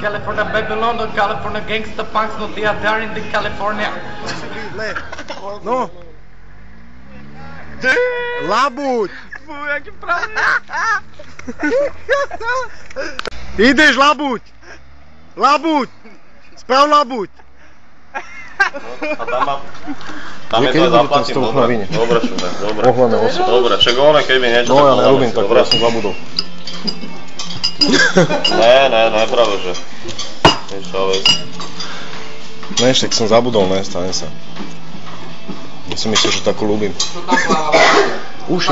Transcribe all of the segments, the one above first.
California, Babylon, California gangsta punks, no they are there in the California. No. Labuť. Fuj, jaký pravý. Ideš labuť. Labuť. Sprav labuť. A tam je to aj zaplatím, dobre. Dobre, dobre. Dobre, však ono, keby niečo... No ja nerobím tak, ja som zabudol. Ne, práve že. Ne, však som zabudol, ne, stane sa. Ja som myslel, že takú ľúbim. Uši.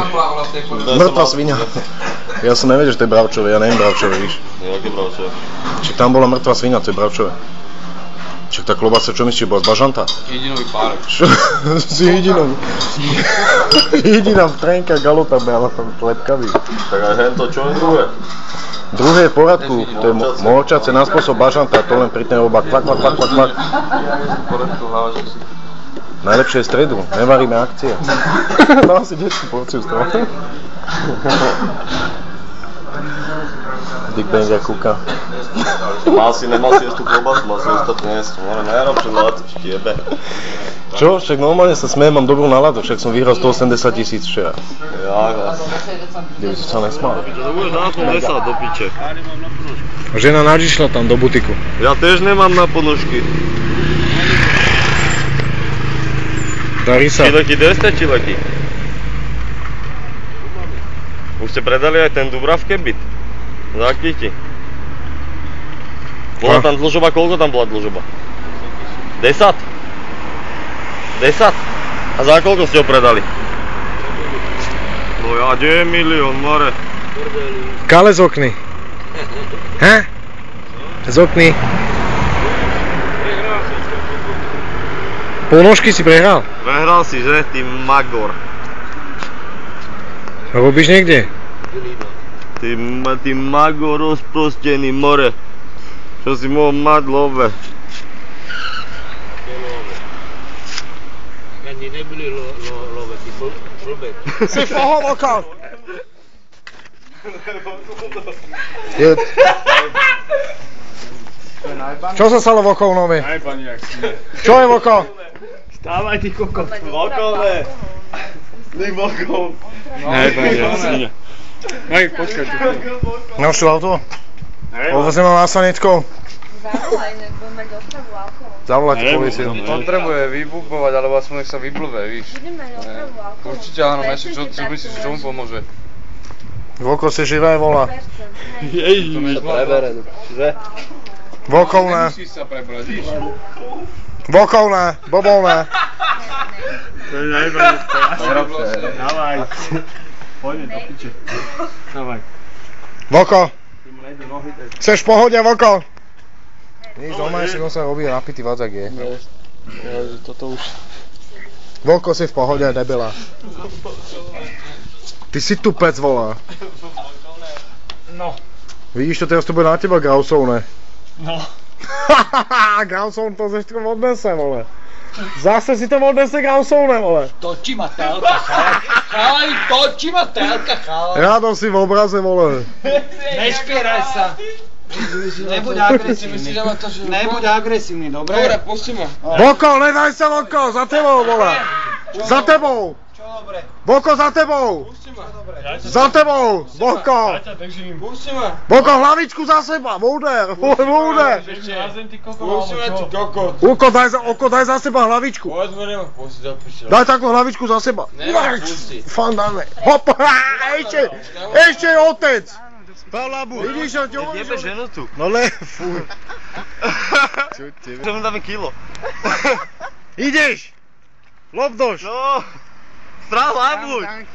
Mŕtva svinia. Ja som nevedel, že to je bravčové, ja neviem bravčové, víš. Jaké bravčové? Čiže tam bola mŕtva svinia, to je bravčové. Čiže tá klobasa, čo myslíš, bola z bažanta? Jedinový párek. Čo? Si jedinový. Jediná v trenka galota behala tam lepkavý. Tak aj hento, čo je druhé? Druhé je v poradku, to je močace na spôsob bažanta, to len pri ten robá kvak. Najlepšie je stredu, nevaríme akcie. Dám si detskú porciu z toho. Dick Bang a kúka. Nemal si jesť tú klobasu, mal si ostatné jesť. More, nerob, čo náladu, štiebe. Čo? Však normálne sa smejem, mám dobrú náladu, však som vyhral 180 000 včera. Ja, Kde by si sa nesmal? to budeš nápol lesa do piče. Žena nadišla tam do butiku. Ja tiež nemám na ponožky. Darí sa. Čileky, kde ste čileky? Už ste predali aj ten Dubravke byt? Za aký ti? Bola tam dlžoba, koľko tam bola dlžoba? 10? 10? A za koľko ste ho predali? No ja, 9 milión, more. Kale z okny. He? Z okny. Polnožky si prehral? Prehral si, že? Ty magor. Robíš niekde? Ty magor rozprostený, more. Čo si mohol mať love? Ani nebyli love, ty blbek. Si fohol okal! Čo sa stalo v Okolnovi? Čo je v Okol? Stávaj, ty kokot. Vokolné. Ty vokol. Hej, počkaj. Máš tu auto? Povozím ma násanickou. Zavolaj, inak budem mať opravu alkoholu. Zavolajte políciu. Potrebuje vybukovať, alebo aspoň nech sa vyblbe, víš. Budem mať opravu alkoholu. Určite áno, Messi, čo myslíš, čo mu pomôže? Voko si živé volá. Jej, Prebere, že? Vokolné. nemusíš sa prebrať, víš. Vokolné. Bobolné. To je najprv. Dávaj. Poďme do piče. Dávaj. Voko. Chceš pohodia, Voko? Nič, doma si sa robí napitý vadzak je. Toto už... Voko si v pohode, debila. Ty si tupec, volá. No. Vidíš to, teraz to bude na teba Grausovné. No. Grausovn to zešťko odnese, vole. Zase si to odnese Grausovné, vole. Točí ma telka, chalaj, točí ma telka, chalaj. Rádom si v obraze, vole. Nešpieraj sa. Nebuď agresívny. Nebuď agresívny, dobre? Dobre, pusti ma. Voko, nedaj sa, Voko, za tebou, vole. Za tebou. Čo dobre? Voko, za tebou. Pusti ma. Za tebou, Voko. Pusti ma. Voko, hlavičku za seba, Vúder, Vúder. Pusti ma, ty kokot. Oko, daj za seba hlavičku. Pozmeň ma, pusti do piče. Daj takú hlavičku za seba. Nemám pusti. Fandáme. Hop, ešte je otec. Pavlabu. Vidíš, čo ti Jebe ženu tu. No le, fuj. Čo mu dáme kilo? Ideš. Lobdoš. No. Strál labuť.